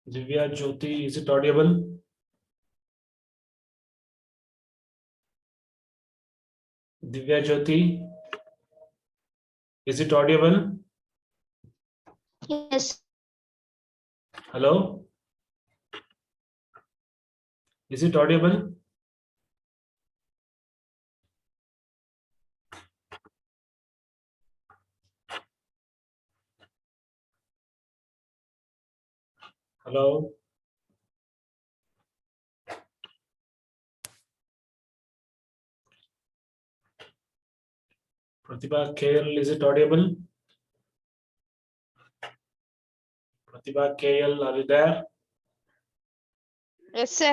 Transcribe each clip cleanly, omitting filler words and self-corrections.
Divya Jyoti, is it audible? Divya Jyoti, is it audible? Yes. Hello? Is it audible? Hello? Pratibha KL, is it audible? Pratibha KL, are you there? Yes, sir.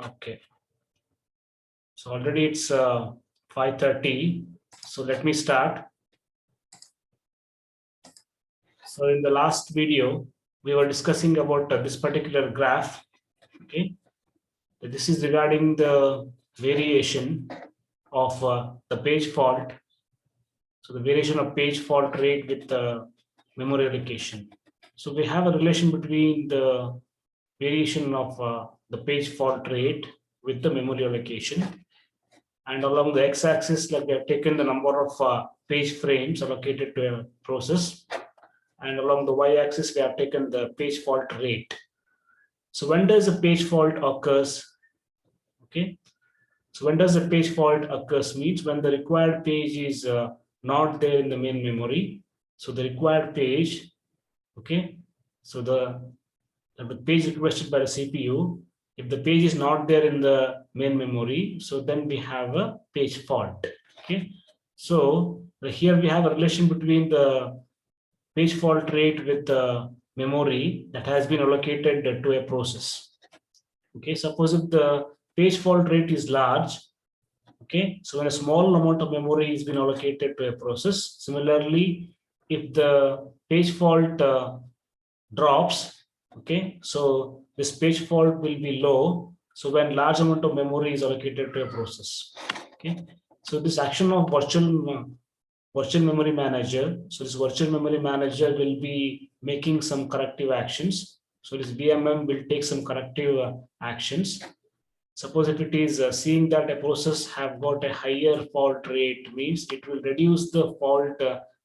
Okay. So already it's 5:30. So let me start. So in the last video, we were discussing about this particular graph. Okay. This is regarding the variation of the page fault. So the variation of page fault rate with the memory allocation. So we have a relation between the variation of the page fault rate with the memory allocation. And along the x-axis, like we have taken the number of page frames allocated to a process. And along the y-axis, we have taken the page fault rate. So when does a page fault occurs? Okay. So when does a page fault occurs means when the required page is not there in the main memory. So the required page, okay. So the page requested by the CPU, if the page is not there in the main memory, so then we have a page fault. Okay. So here we have a relation between the page fault rate with the memory that has been allocated to a process. Okay. Suppose if the page fault rate is large, okay, so when a small amount of memory is been allocated to a process, similarly, if the page fault drops, okay, so this page fault will be low. So when large amount of memory is allocated to a process, okay, so this action of virtual memory manager. So this virtual memory manager will be making some corrective actions. So this VMM will take some corrective actions. Suppose if it is seeing that a process have got a higher fault rate, means it will reduce the fault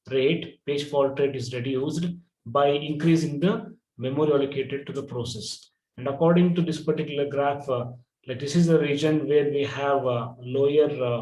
rate, page fault rate is reduced by increasing the memory allocated to the process. And according to this particular graph, like this is the region where we have lower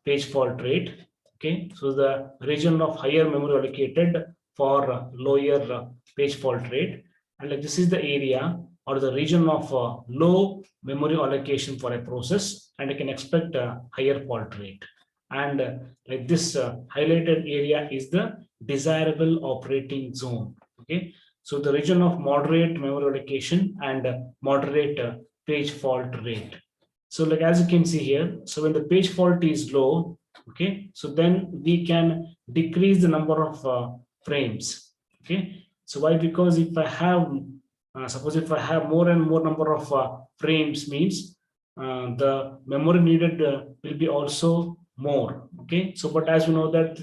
page fault rate. Okay, so the region of higher memory allocated for lower page fault rate, and like this is the area or the region of low memory allocation for a process, and I can expect a higher fault rate. And like this highlighted area is the desirable operating zone. Okay, so the region of moderate memory allocation and moderate page fault rate. So like as you can see here, so when the page fault is low, okay, so then we can decrease the number of frames. Okay, so why? Because if I have suppose if I have more and more number of frames, means the memory needed will be also more. Okay, so but as we know that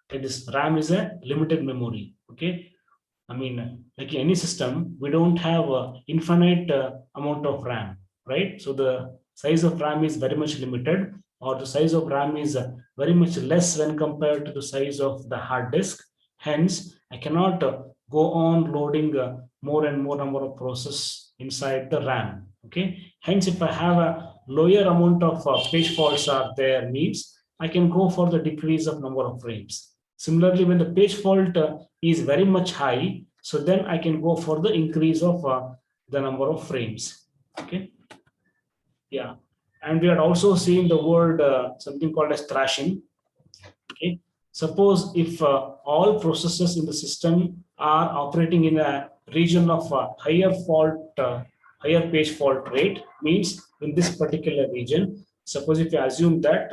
this RAM is a limited memory. Okay, I mean, like in any system, we don't have infinite amount of RAM, right? So the size of RAM is very much limited, or the size of RAM is very much less when compared to the size of the hard disk. Hence, I cannot go on loading more and more number of process inside the RAM. Okay. Hence, if I have a lower amount of page faults are there, means I can go for the decrease of number of frames. Similarly, when the page fault is very much high, so then I can go for the increase of the number of frames. Okay. Yeah. And we had also seen the word something called as thrashing. Okay. Suppose if all processes in the system are operating in a region of higher fault, higher page fault rate, means in this particular region, suppose if you assume that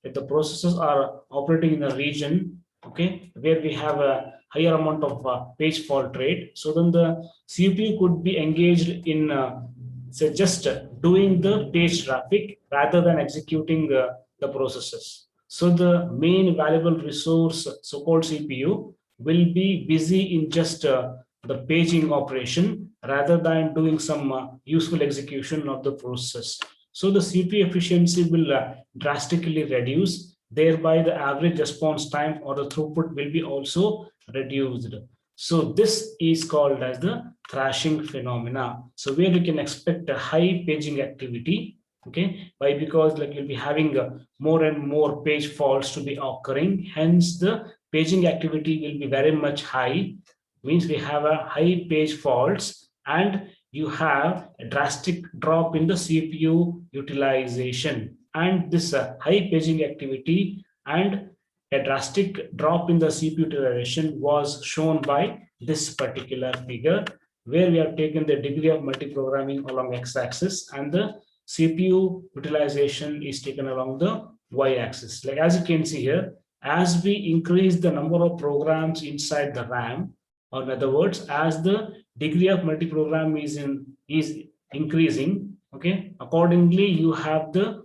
if the processes are operating in a region, okay, where we have a higher amount of page fault rate, so then the CPU could be engaged in say just doing the page traffic rather than executing the processes. So the main valuable resource, so-called CPU, will be busy in just the paging operation rather than doing some useful execution of the process. So the CPU efficiency will drastically reduce, thereby the average response time or the throughput will be also reduced. So this is called as the thrashing phenomena. So where you can expect a high paging activity. Okay, why? Because like you'll be having more and more page faults to be occurring, hence the paging activity will be very much high. Means we have a high page faults and you have a drastic drop in the CPU utilization, and this high paging activity and a drastic drop in the CPU utilization was shown by this particular figure, where we have taken the degree of multiprogramming along x-axis and the CPU utilization is taken along the y-axis. Like as you can see here, as we increase the number of programs inside the RAM, or in other words, as the degree of multiprogram is increasing, okay, accordingly you have the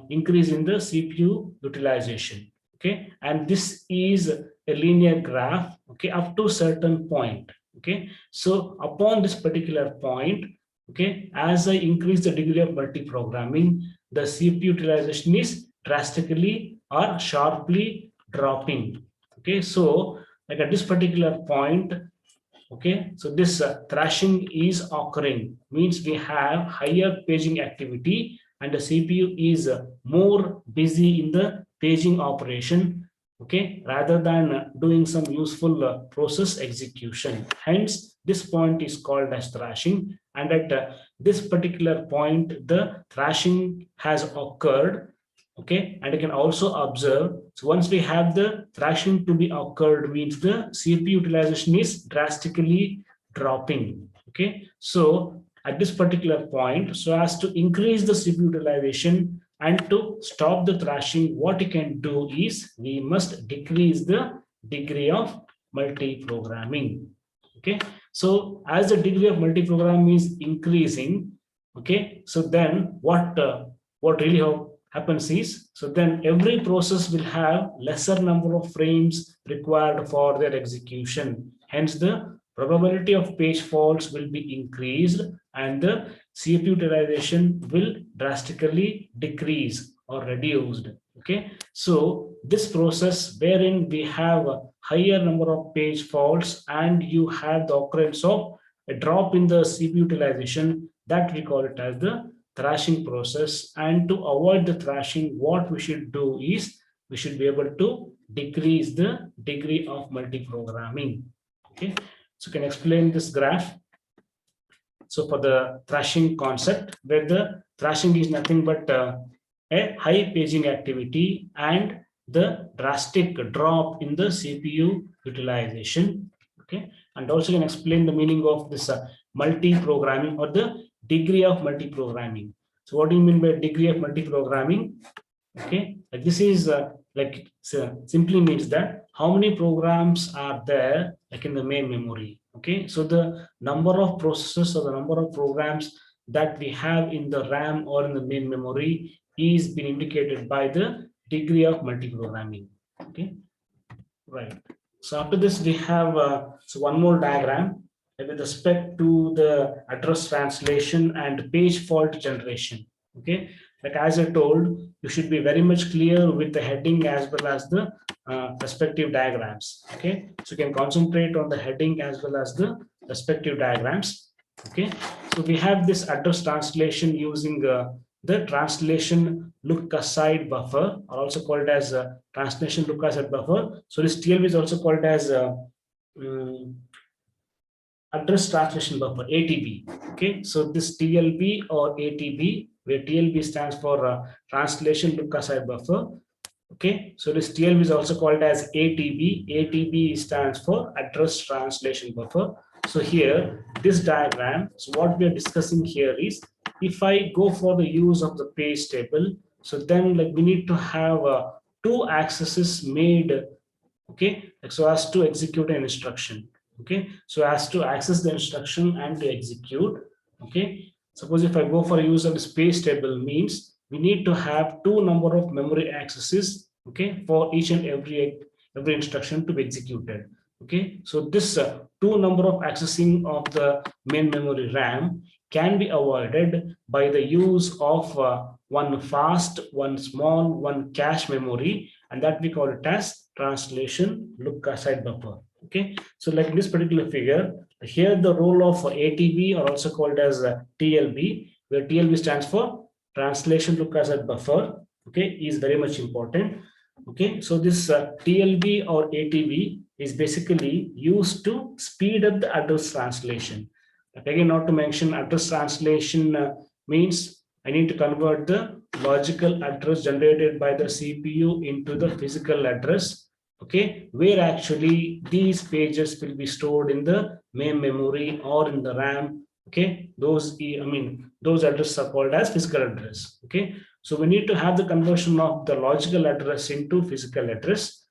increase in the CPU utilization. Okay, and this is a linear graph, okay, up to certain point. Okay, so upon this particular point, okay, as I increase the degree of multiprogramming, the CPU utilization is drastically or sharply dropping. Okay, so like at this particular point, okay, so this thrashing is occurring, means we have higher paging activity and the CPU is more busy in the paging operation, okay, rather than doing some useful process execution. Hence this point is called as thrashing, and at this particular point the thrashing has occurred. Okay, and you can also observe, so once we have the thrashing to be occurred, means the CPU utilization is drastically dropping. Okay, so at this particular point, so as to increase the CPU utilization and to stop the thrashing, what you can do is we must decrease the degree of multiprogramming. Okay, so as the degree of multiprogramming is increasing, okay, so then what really happens is, so then every process will have lesser number of frames required for their execution. Hence the probability of page faults will be increased and the CPU utilization will drastically decrease or reduced. Okay, so this process wherein we have a higher number of page faults and you have the occurrence of a drop in the CPU utilization, that we call it as the thrashing process. And to avoid the thrashing, what we should do is we should be able to decrease the degree of multiprogramming. Okay, so you can explain this graph. So for the thrashing concept, where the thrashing is nothing but a high paging activity and the drastic drop in the CPU utilization. Okay, and also can explain the meaning of this multi-programming or the degree of multi-programming. So what do you mean by degree of multi-programming? Okay, like this is simply means that how many programs are there like in the main memory. Okay, so the number of processes or the number of programs that we have in the RAM or in the main memory is being indicated by the degree of multi-programming. Okay, right. So after this we have so one more diagram with respect to the address translation and page fault generation. Okay, like as I told, you should be very much clear with the heading as well as the respective diagrams. Okay, so you can concentrate on the heading as well as the respective diagrams. Okay, so we have this address translation using the translation look aside buffer, or also called as translation look aside buffer. So this TLB is also called as address translation buffer, ATB. Okay, so this TLB or ATB, where TLB stands for translation look aside buffer. Okay, so this TLB is also called as ATB. ATB stands for address translation buffer. So here, this diagram, so what we are discussing here is, if I go for the use of the page table, so then like we need to have two accesses made, okay, so as to execute an instruction. Okay, so as to access the instruction and to execute. Okay, suppose if I go for use of the space table, means we need to have two number of memory accesses, okay, for each and every instruction to be executed. Okay, so this two number of accessing of the main memory RAM can be avoided by the use of one fast, one small, one cache memory, and that we call it as translation look aside buffer. Okay, so like in this particular figure, here the role of ATB, or also called as TLB, where TLB stands for translation look aside buffer, okay, is very much important. Okay, so this TLB or ATB is basically used to speed up the address translation. But again, not to mention address translation means I need to convert the logical address generated by the CPU into the physical address. Okay, where actually these pages will be stored in the main memory or in the RAM. Okay, those those addresses are called as physical address. Okay, so we need to have the conversion of the logical address into physical address,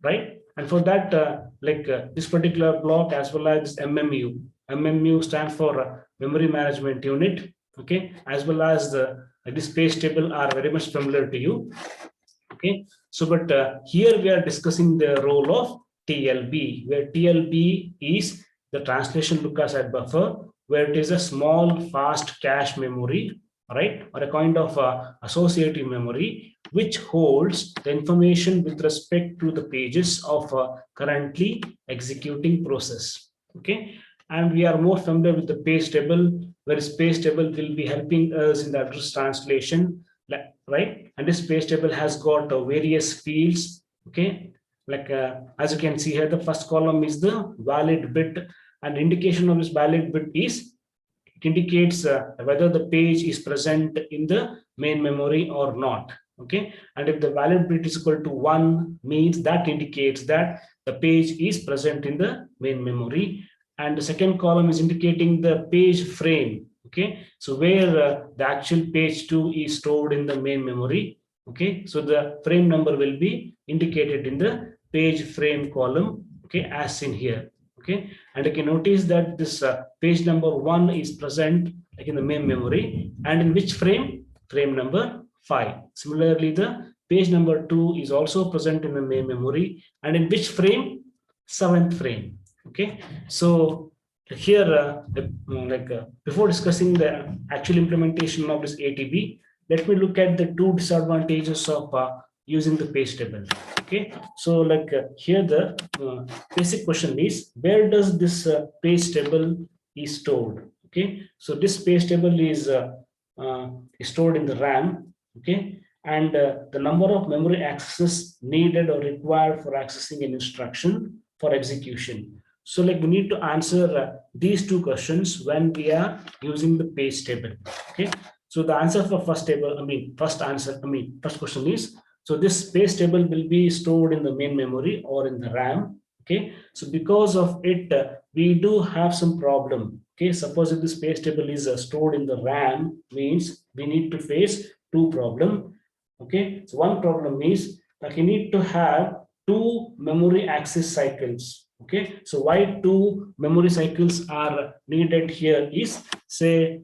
right? And for that, this particular block as well as MMU. MMU stands for memory management unit. Okay, as well as this page table are very much familiar to you. Okay, so but here we are discussing the role of TLB, where TLB is the translation look aside buffer, where it is a small fast cache memory, right, or a kind of associative memory which holds the information with respect to the pages of currently executing process. Okay, and we are more familiar with the page table, where this page table will be helping us in the address translation, right? And this page table has got various fields. Okay, as you can see here, the first column is the valid bit, and indication of this valid bit is it indicates whether the page is present in the main memory or not. Okay, and if the valid bit is equal to 1, means that indicates that the page is present in the main memory. And the second column is indicating the page frame. Okay, so where the actual page 2 is stored in the main memory. Okay, so the frame number will be indicated in the page frame column, okay, as seen here. Okay, and you can notice that this page number 1 is present like in the main memory, and in which frame? Frame number 5. Similarly, the page number 2 is also present in the main memory, and in which frame? 7th frame. Okay, so here before discussing the actual implementation of this ATB, let me look at the two disadvantages of using the page table. Okay, so here the basic question is, where does this page table is stored? Okay, so this page table is stored in the RAM. Okay, and the number of memory accesses needed or required for accessing an instruction for execution. So we need to answer these two questions when we are using the page table. Okay, so the answer for first question is, so this page table will be stored in the main memory or in the RAM. Okay, so because of it, we do have some problem. Okay, suppose if this page table is stored in the RAM, means we need to face two problem. Okay, so one problem is that you need to have two memory access cycles. Okay, so why two memory cycles are needed here is, say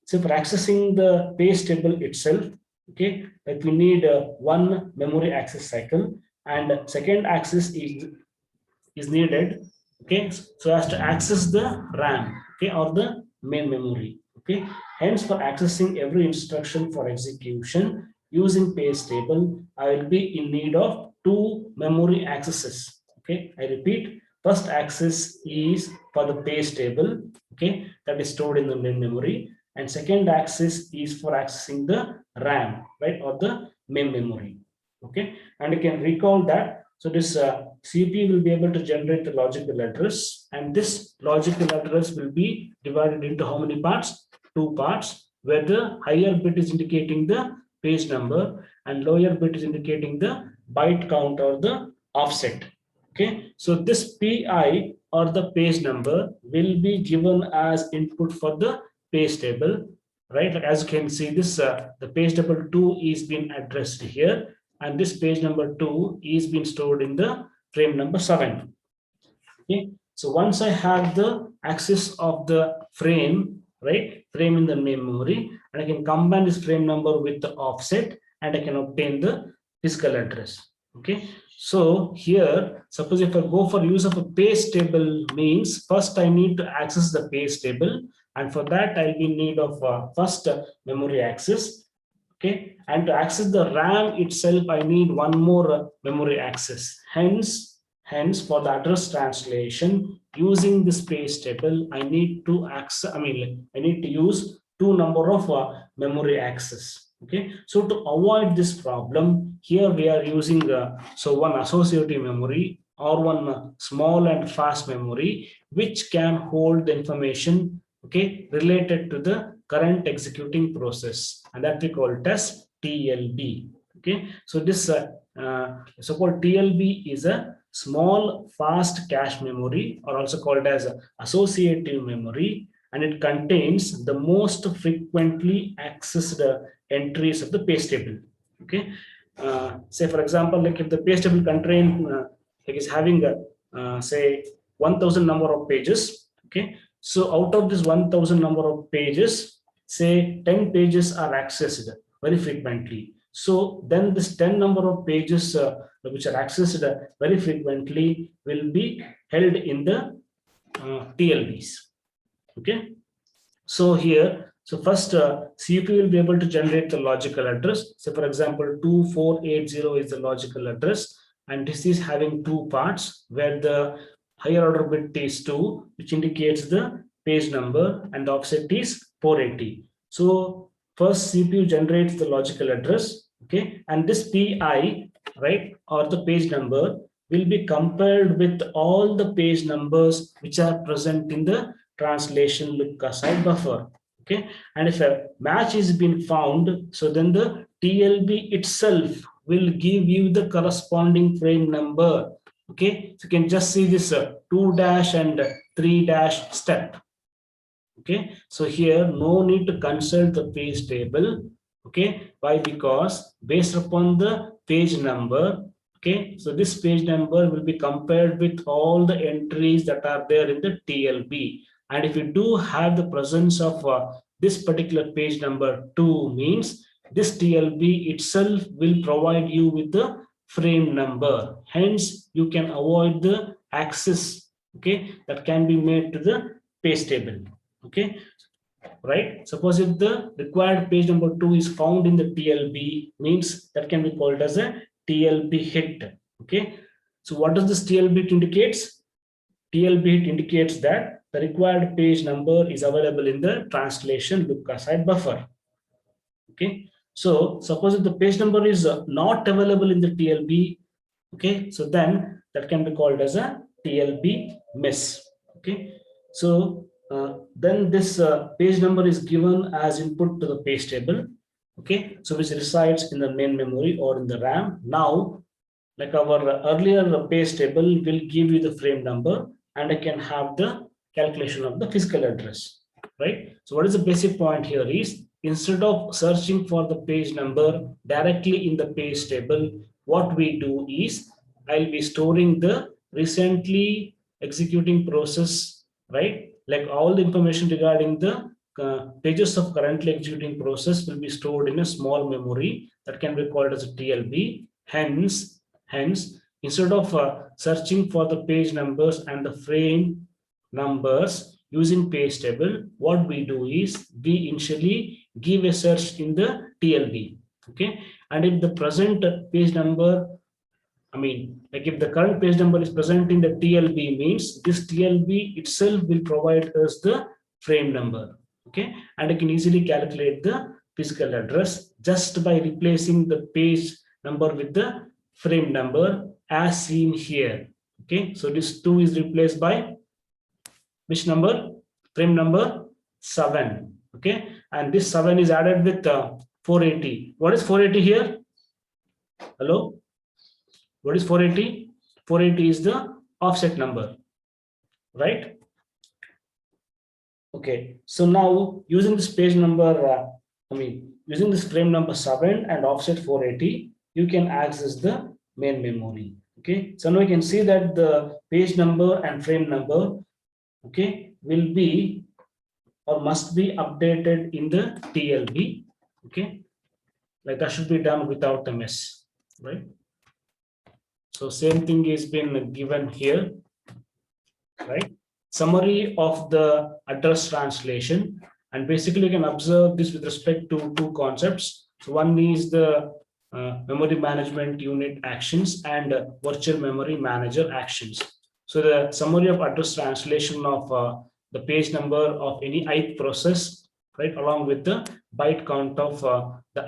for accessing the page table itself. Okay, like we need one memory access cycle, and second access is needed. Okay, so as to access the RAM, okay, or the main memory. Okay, hence for accessing every instruction for execution using page table, I will be in need of two memory accesses. Okay, I repeat, first access is for the page table, okay, that is stored in the main memory, and second access is for accessing the RAM, right, or the main memory. Okay, and you can recall that, so this CPU will be able to generate the logical address, and this logical address will be divided into how many parts? Two parts, where the higher bit is indicating the page number and lower bit is indicating the byte count or the offset. Okay, so this PI or the page number will be given as input for the page table, right? Like as you can see, this the page table 2 is being addressed here, and this page number 2 is being stored in the frame number 7. Okay, so once I have the access of the frame, right, frame in the main memory, and I can combine this frame number with the offset, and I can obtain the physical address. Okay, so here, suppose if I go for use of a page table means first I need to access the page table, and for that I'll be in need of first memory access. Okay, and to access the RAM itself, I need one more memory access. Hence, for the address translation using this page table, I need to access. I mean, I need to use two number of memory access. Okay, so to avoid this problem, here we are using one associative memory or one small and fast memory which can hold the information, okay, related to the current executing process, and that we call it as TLB. Okay, so this so-called TLB is a small fast cache memory, or also called as associative memory, and it contains the most frequently accessed entries of the page table. Okay, say for example, like if the page table contain like is having a say 1000 number of pages. Okay, so out of this 1000 number of pages, say 10 pages are accessed very frequently. So then this 10 number of pages which are accessed very frequently will be held in the TLBs. Okay, so here, so first CPU will be able to generate the logical address. So for example, 2480 is the logical address, and this is having two parts where the higher order bit is 2, which indicates the page number, and the offset is 480. So first CPU generates the logical address, okay, and this PI, right, or the page number will be compared with all the page numbers which are present in the translation look aside buffer. Okay, and if a match is been found, so then the TLB itself will give you the corresponding frame number. Okay, so you can just see this 2 dash and 3 dash step. Okay, so here no need to consult the page table. Okay, why? Because based upon the page number, okay, so this page number will be compared with all the entries that are there in the TLB, and if you do have the presence of this particular page number 2 means this TLB itself will provide you with the frame number, hence you can avoid the access, okay, that can be made to the page table. Okay, right, suppose if the required page number 2 is found in the TLB means that can be called as a TLB hit. Okay, so what does this TLB hit indicates? TLB hit indicates that the required page number is available in the translation look aside buffer. Okay, so suppose if the page number is not available in the TLB, okay, so then that can be called as a TLB miss. Okay, so then this page number is given as input to the page table. Okay, so which resides in the main memory or in the RAM. Now, like our earlier page table will give you the frame number, and I can have the calculation of the physical address, right? So what is the basic point here is, instead of searching for the page number directly in the page table, what we do is I'll be storing the recently executing process, right? Like all the information regarding the pages of currently executing process will be stored in a small memory that can be called as a TLB. Hence, instead of searching for the page numbers and the frame numbers using page table, what we do is we initially give a search in the TLB. Okay, and if the present page number, I mean, like if the current page number is present in the TLB means this TLB itself will provide us the frame number. Okay, and I can easily calculate the physical address just by replacing the page number with the frame number as seen here. Okay, so this 2 is replaced by which number? Frame number 7. Okay, and this 7 is added with 480. What is 480 here? Hello? What is 480? 480 is the offset number, right? Okay, so now using this page number, using this frame number 7 and offset 480, you can access the main memory. Okay, so now you can see that the page number and frame number, okay, will be or must be updated in the TLB. Okay, like that should be done without a mess, right? So same thing is been given here, right? Summary of the address translation. And basically you can observe this with respect to two concepts. So one is the memory management unit actions and virtual memory manager actions. So the summary of address translation of the page number of any ith process, right, along with the byte count of the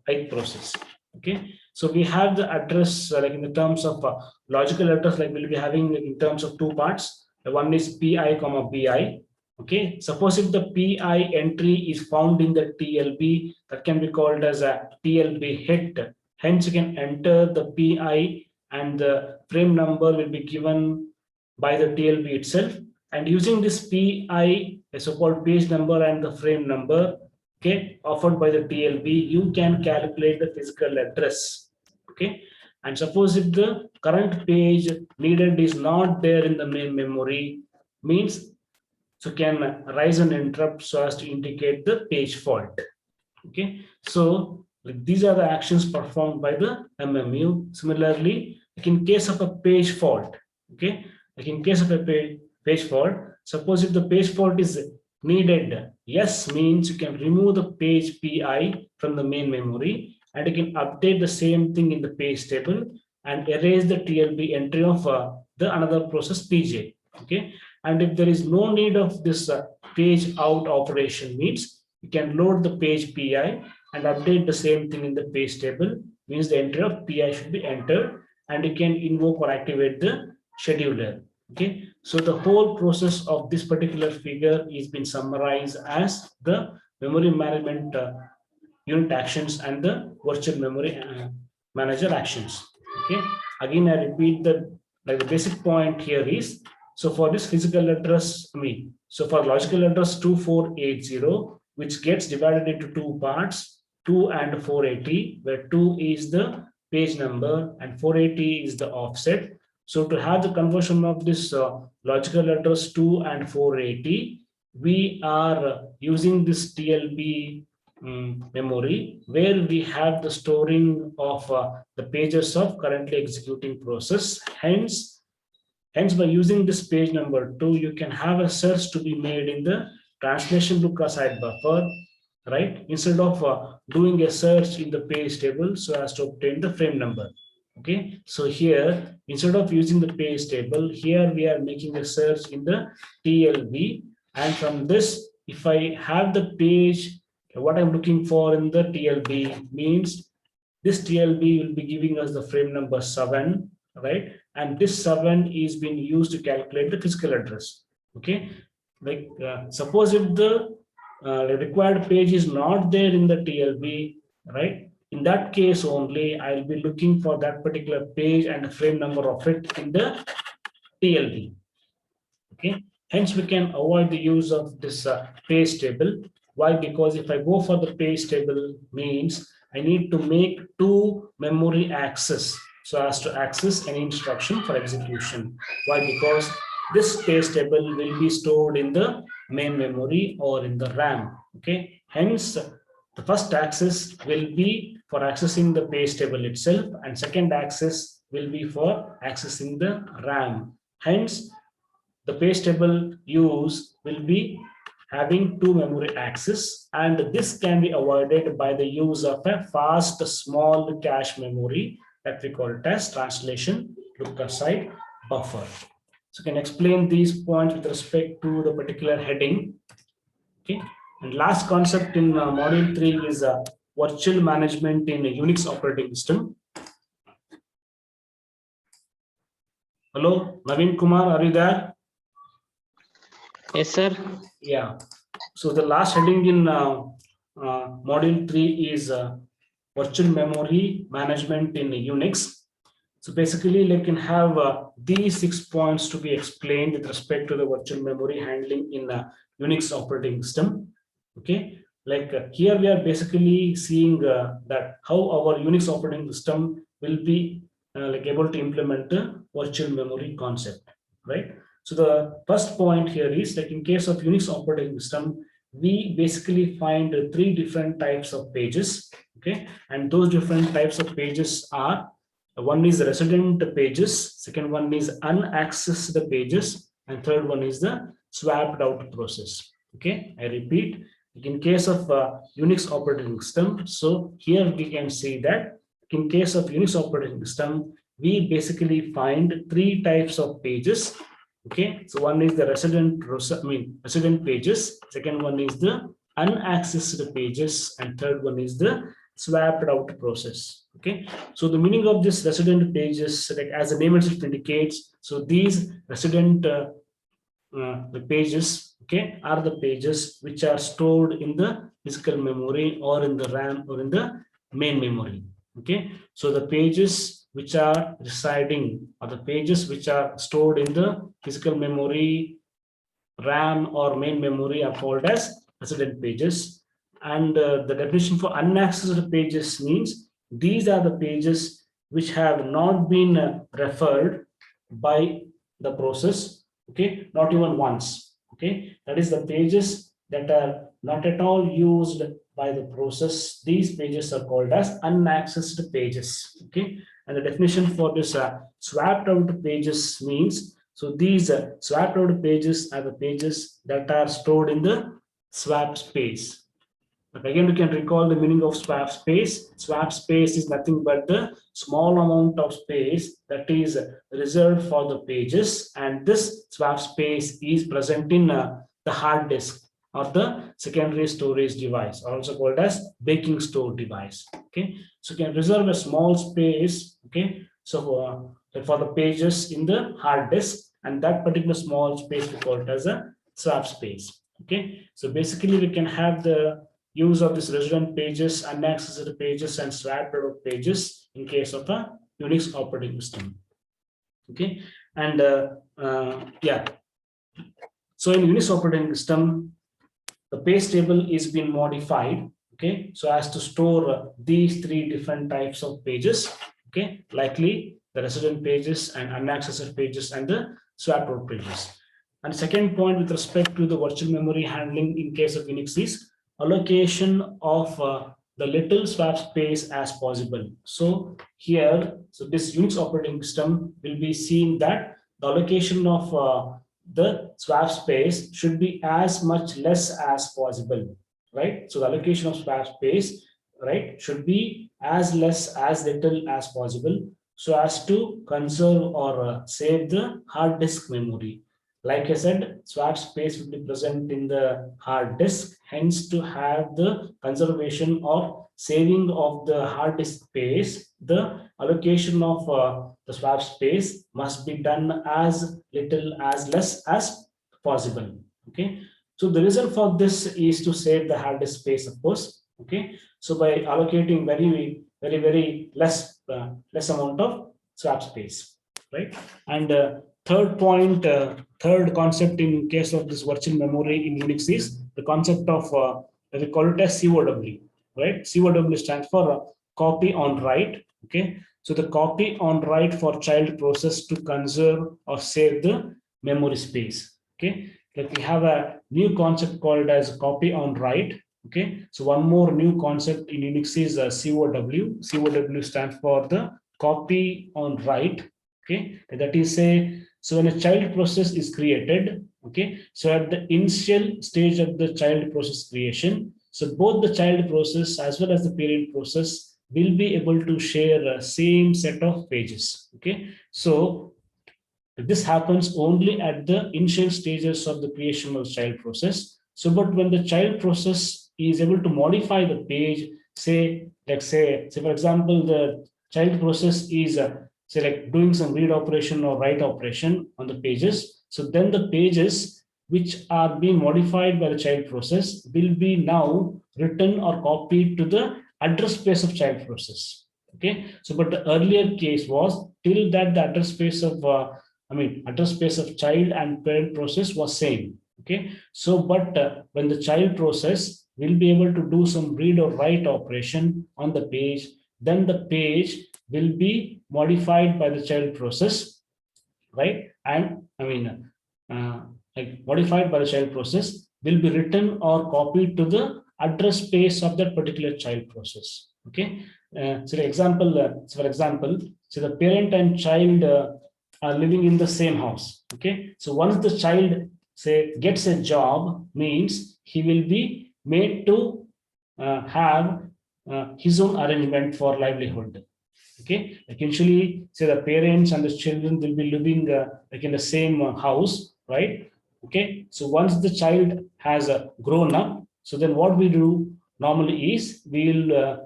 ith process. Okay, so we have the address like in the terms of logical address, like we'll be having in terms of two parts. The one is pi comma bi. Okay, suppose if the pi entry is found in the TLB, that can be called as a TLB hit. Hence, you can enter the pi and the frame number will be given by the TLB itself. And using this pi, a so-called page number and the frame number, okay, offered by the TLB, you can calculate the physical address. Okay, and suppose if the current page needed is not there in the main memory, means so can rise an interrupt so as to indicate the page fault. Okay, so these are the actions performed by the MMU. Similarly, like in case of a page fault, okay, like in case of a page fault, suppose if the page fault is needed, yes means you can remove the page pi from the main memory and you can update the same thing in the page table and erase the TLB entry of the another process pj. Okay, and if there is no need of this page out operation, means you can load the page pi and update the same thing in the page table, means the entry of pi should be entered and you can invoke or activate the scheduler. Okay, so the whole process of this particular figure is been summarized as the memory management unit actions and the virtual memory manager actions. Okay, again I repeat the like the basic point here is, so for this physical address, so for logical address 2480, which gets divided into two parts, 2 and 480, where 2 is the page number and 480 is the offset. So to have the conversion of this logical address 2 and 480, we are using this TLB memory, where we have the storing of the pages of currently executing process. Hence, by using this page number 2, you can have a search to be made in the translation look aside buffer, right? Instead of doing a search in the page table so as to obtain the frame number. Okay, so here, instead of using the page table, here we are making a search in the TLB. And from this, if I have the page, what I'm looking for in the TLB means this TLB will be giving us the frame number 7, right? And this 7 is being used to calculate the physical address. Okay, like suppose if the required page is not there in the TLB, right? In that case only, I'll be looking for that particular page and the frame number of it in the TLB. Okay, hence we can avoid the use of this page table. Why? Because if I go for the page table, means I need to make two memory access so as to access any instruction for execution. Why? Because this page table will be stored in the main memory or in the RAM. Okay, hence the first access will be for accessing the page table itself, and second access will be for accessing the RAM. Hence, the page table use will be having two memory access, and this can be avoided by the use of a fast small cache memory that we call it as translation look aside buffer. So you can explain these points with respect to the particular heading. Okay, and last concept in module 3 is virtual management in a Unix operating system. Hello, Naveen Kumar, are you there? Yes, sir. Yeah. So the last heading in module 3 is virtual memory management in Unix. So basically, you can have these 6 points to be explained with respect to the virtual memory handling in Unix operating system. Okay, like here we are basically seeing that how our Unix operating system will be like able to implement the virtual memory concept, right? So the first point here is like in case of Unix operating system, we basically find 3 different types of pages. Okay, and those different types of pages are One is resident pages, second one is unaccessed pages, and third one is the swapped out process. Okay, I repeat, in case of Unix operating system, so here we can see that in case of Unix operating system, we basically find three types of pages. Okay, so one is the resident pages, second one is the unaccessed pages, and third one is the swapped out process. Okay, so the meaning of this resident pages, like as the name itself indicates, so these resident the pages, okay, are the pages which are stored in the physical memory or in the RAM or in the main memory. Okay, so the pages which are residing or the pages which are stored in the physical memory, RAM or main memory are called as resident pages. And the definition for unaccessed pages means these are the pages which have not been referred by the process, okay, not even once. Okay, that is the pages that are not at all used by the process. These pages are called as unaccessed pages. Okay, and the definition for this swapped out pages means, so these swapped out pages are the pages that are stored in the swap space. But again, we can recall the meaning of swap space. Swap space is nothing but the small amount of space that is reserved for the pages, and this swap space is present in the hard disk or the secondary storage device, also called as baking store device. Okay, so you can reserve a small space. Okay, so for the pages in the hard disk, and that particular small space we call it as a swap space. Okay, so basically we can have the use of this resident pages, unaccessed pages, and swapped out pages in case of a Unix operating system. Okay, and yeah, so in Unix operating system, the page table is being modified. Okay, so as to store these three different types of pages. Okay, likely the resident pages and unaccessed pages and the swapped out pages. And second point with respect to the virtual memory handling in case of Unix is allocation of the little swap space as possible. So here, so this Unix operating system will be seen that the allocation of the swap space should be as much less as possible, right? So the allocation of swap space, right, should be as less as little as possible, so as to conserve or save the hard disk memory. Like I said, swap space will be present in the hard disk. Hence, to have the conservation or saving of the hard disk space, the allocation of the swap space must be done as little as less as possible. Okay. So the reason for this is to save the hard disk space, of course. Okay. So by allocating very less amount of swap space, right? And third point, third concept in case of this virtual memory in Unix is the concept of we call it as COW, right? COW stands for copy on write. Okay, so the copy on write for child process to conserve or save the memory space. Okay, like we have a new concept called as copy on write. Okay, so one more new concept in Unix is COW. COW stands for the copy on write. Okay, that is say, so when a child process is created, okay, so at the initial stage of the child process creation, so both the child process as well as the parent process will be able to share a same set of pages. Okay, so this happens only at the initial stages of the creation of child process. So, but when the child process is able to modify the page, say, let's say for example, the child process is say like doing some read operation or write operation on the pages. So then the pages which are being modified by the child process will be now written or copied to the address space of child process. Okay, so but the earlier case was till that the address space of address space of child and parent process was same. Okay, so but when the child process will be able to do some read or write operation on the page, then the page will be modified by the child process, right? And like modified by the child process will be written or copied to the address space of that particular child process. Okay. So for example, so the parent and child are living in the same house. Okay. So once the child say gets a job, means he will be made to have his own arrangement for livelihood. Okay, like usually say the parents and the children will be living like in the same house, right? Okay, so once the child has grown up, so then what we do normally is we'll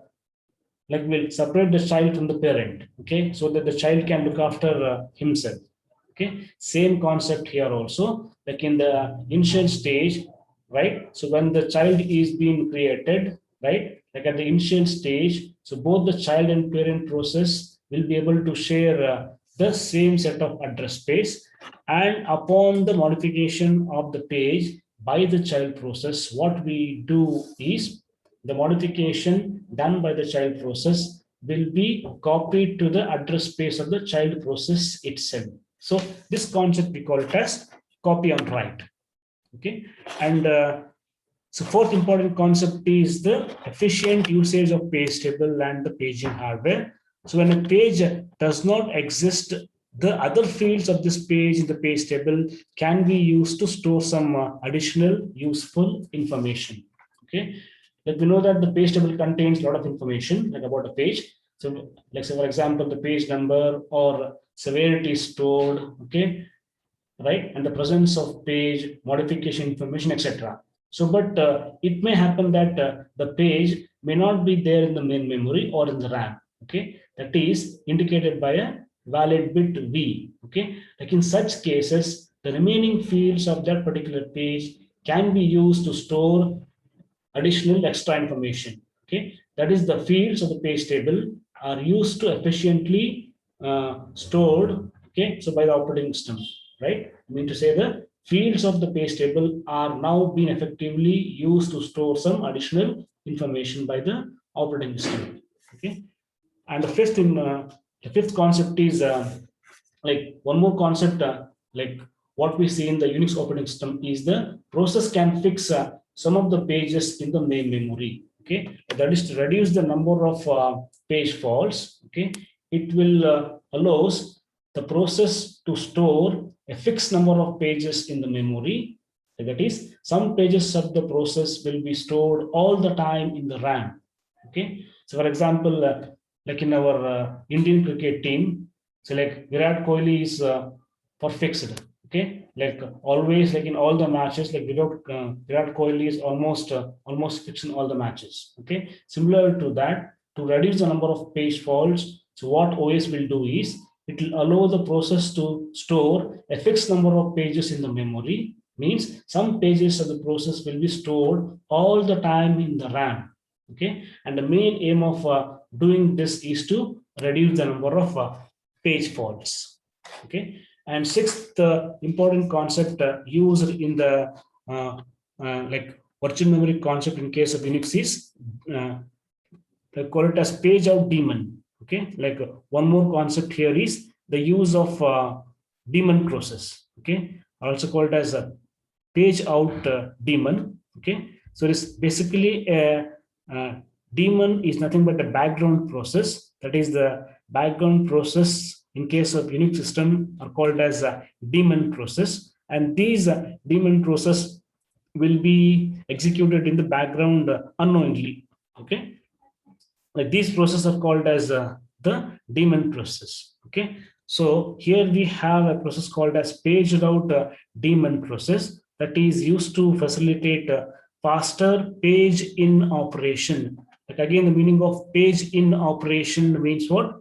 separate the child from the parent, okay, so that the child can look after himself. Okay, same concept here also, like in the initial stage, right? So when the child is being created, right, like at the initial stage, so both the child and parent process will be able to share the same set of address space, and upon the modification of the page by the child process, what we do is the modification done by the child process will be copied to the address space of the child process itself. So this concept we call it as copy on write. Okay, and so fourth important concept is the efficient usage of page table and the paging hardware. So when a page does not exist, the other fields of this page in the page table can be used to store some additional useful information. Okay, like we know that the page table contains a lot of information like about a page. So like say for example, the page number or severity is stored, okay, right, and the presence of page modification information, etc. So but it may happen that the page may not be there in the main memory or in the RAM. Okay, that is indicated by a valid bit V. Okay, like in such cases, the remaining fields of that particular page can be used to store additional extra information. Okay, that is the fields of the page table are used to efficiently stored. Okay, so by the operating system, right? I mean to say the fields of the page table are now being effectively used to store some additional information by the operating system. Okay, and the fifth concept is like one more concept like what we see in the Unix operating system is the process can fix some of the pages in the main memory. Okay, that is to reduce the number of page faults. Okay, it will allows the process to store a fixed number of pages in the memory. That is, some pages of the process will be stored all the time in the RAM. Okay, so for example, like in our Indian cricket team, so like Virat Kohli is for fixed. Okay, like always, like in all the matches, like Virat Kohli is almost fixed in all the matches. Okay, similar to that, to reduce the number of page faults, so what OS will do is it will allow the process to store a fixed number of pages in the memory. Means some pages of the process will be stored all the time in the RAM. Okay, and the main aim of doing this is to reduce the number of page faults. Okay, and sixth important concept used in the like virtual memory concept in case of Unix is they call it as page out daemon. Okay, like one more concept here is the use of daemon process. Okay, also called as a page out daemon. Okay, so it's basically a daemon is nothing but a background process. That is the background process in case of Unix system are called as a daemon process, and these daemon process will be executed in the background unknowingly. Okay, like these processes are called as the daemon process. Okay, so here we have a process called as page route daemon process that is used to facilitate faster page in operation. Like again, the meaning of page in operation means what?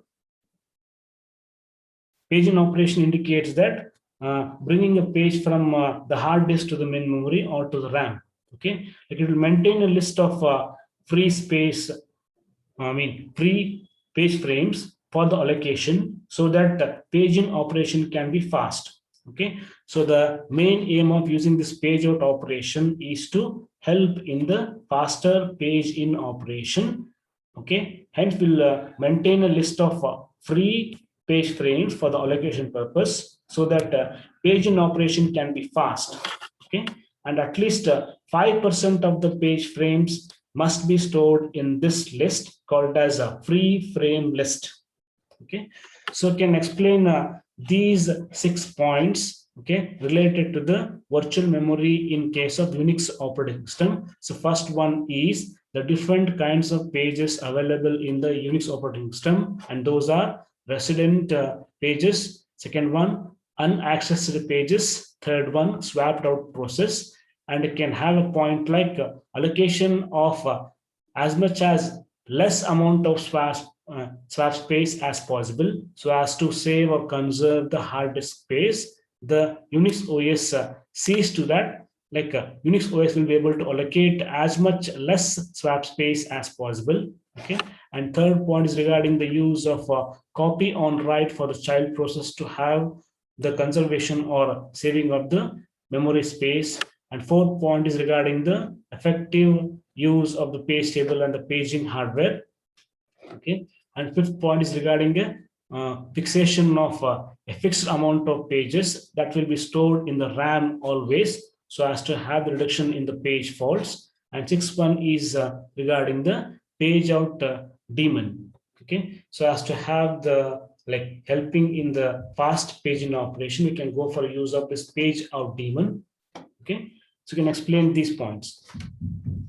Page in operation indicates that bringing a page from the hard disk to the main memory or to the RAM. Okay, like it will maintain a list of free space, free page frames for the allocation so that the paging operation can be fast. Okay, so the main aim of using this page out operation is to help in the faster page in operation. Okay, hence we'll maintain a list of free page frames for the allocation purpose so that page in operation can be fast. Okay, and at least 5% of the page frames must be stored in this list called as a free frame list. Okay, so can explain these 6 points, okay, related to the virtual memory in case of Unix operating system. So first one is the different kinds of pages available in the Unix operating system, and those are resident pages. Second one, unaccessed pages. Third one, swapped out process, and it can have a point like allocation of as much as less amount of swap space as possible, so as to save or conserve the hard disk space. The Unix OS sees to that, like Unix OS will be able to allocate as much less swap space as possible. Okay, and third point is regarding the use of copy on write for the child process to have the conservation or saving of the memory space. And fourth point is regarding the effective use of the page table and the paging hardware. Okay, and fifth point is regarding a fixation of a fixed amount of pages that will be stored in the RAM always, so as to have the reduction in the page faults. And sixth one is regarding the page out daemon. Okay, so as to have the like helping in the fast paging operation, we can go for use of this page out daemon. Okay, so we can explain these points.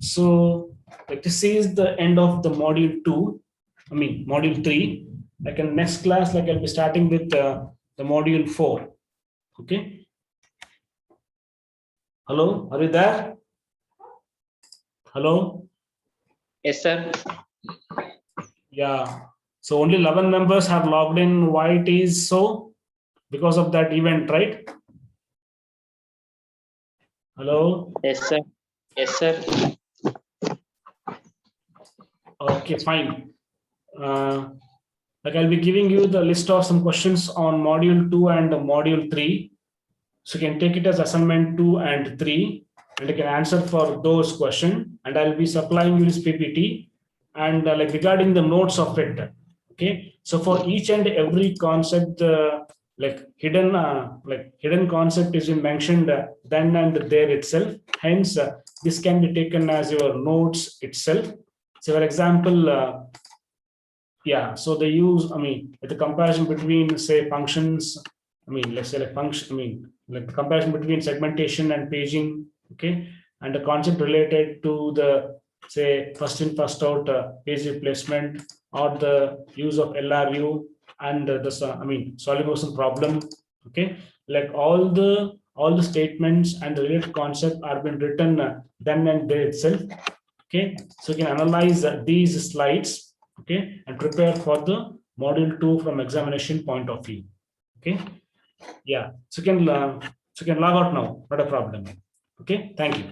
So like this is the end of the module 2, I mean module 3. Like in next class, like I'll be starting with the module 4. Okay, hello, are you there? Hello? Yes, sir. Yeah, so only 11 members have logged in. Why it is so? Because of that event, right? Hello? Yes, sir. Yes, sir. Okay, fine. Like I'll be giving you the list of some questions on module 2 and module 3. So you can take it as assignment 2 and 3, and you can answer for those questions. And I'll be supplying you this PPT and like regarding the notes of it. Okay, so for each and every concept, like hidden concept is mentioned then and there itself. Hence, this can be taken as your notes itself. So, for example, yeah, so they use, I mean, the comparison between, say, functions, I mean, let's say like function, I mean, like the comparison between segmentation and paging, okay, and the concept related to the, say, first in, first out page replacement, or the use of LRU and I mean, solving some problem, okay, like all the statements and the related concept are been written then and there itself. Okay, so you can analyze these slides, okay, and prepare for the module 2 from examination point of view. Okay, yeah, so you can log out now, not a problem. Okay, thank you.